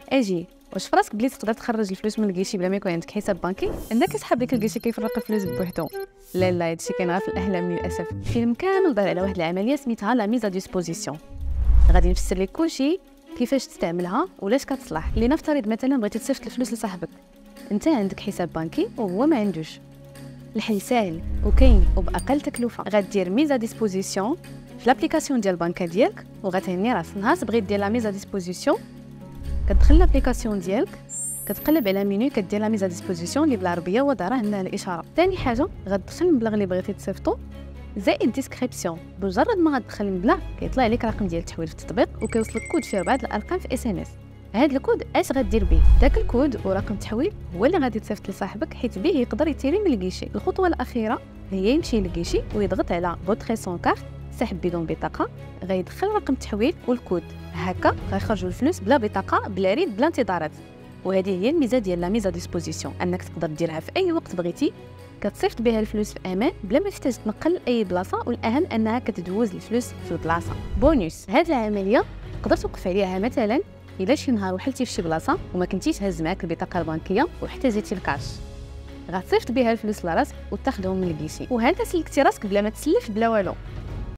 اجي واش فراسك بلي تقدر تخرج الفلوس من الكيشي بلا ما يكون عندك حساب بنكي؟ عندك كتحب ديك الكيشي كيفرق الفلوس بوحدو؟ لا هادشي كاين غير في الاحلام للاسف. الفيلم كامل دار على واحد العمليه سميتها لا ميزا ديسبوزيسيون. غادي نفسر لك كلشي كيفاش تستعملها ولاش كتصلح. لنفترض مثلا بغيتي تصيفط الفلوس لصاحبك، انت عندك حساب بنكي وهو ما عندوش. الحل ساهل وكاين وباقل تكلفه. غدير ميزا ديسبوزيسيون في لابليكاسيون ديال البنكه ديالك وغتهني راسك. نهار تبغي دير لا ميزا ديسبوزيسيون كتدخل لابليكاسيون ديالك، كتقلب على مينو كدير لا ميزا ديسبوزيسيون اللي بالعربيه وظاهره هنا الاشاره. ثاني حاجه غتدخل المبلغ اللي بغيتي تصيفطو زائد ديسكريبسيون. بمجرد ما غتدخل المبلغ كيطلع لك رقم ديال التحويل في التطبيق وكيوصلك كود فيه 4 الارقام في اس ام اس. هذا الكود اش غدير به؟ داك الكود ورقم التحويل هو اللي غادي تصيفط لصاحبك، حيت به يقدر يتيري من الكيشي. الخطوه الاخيره هي يمشي للكيشي ويضغط على فوتري سون كارت، سحب بدون بطاقه، غيدخل رقم التحويل والكود. هكا غيخرجوا الفلوس بلا بطاقه بلا ريد بلا انتظارات. وهذه هي الميزه ديال لا ميزا ديسبوزيسيون، انك تقدر ديرها في اي وقت بغيتي، كتصيفط بها الفلوس في امان بلا ما تحتاج تنقل لاي بلاصه، والاهم انها كتدوز الفلوس في البلاصه. بونوس، هذه العمليه تقدر توقف عليها مثلا الا شي نهار وحلتي في شي بلاصه وما كنتيش هز معاك البطاقه البنكيه واحتاجيتي الكاش، غتصيفط بها الفلوس لراسك وتاخذهم من الكيشي، وهانت سلكتي راسك بلا ما تسلف بلا والو.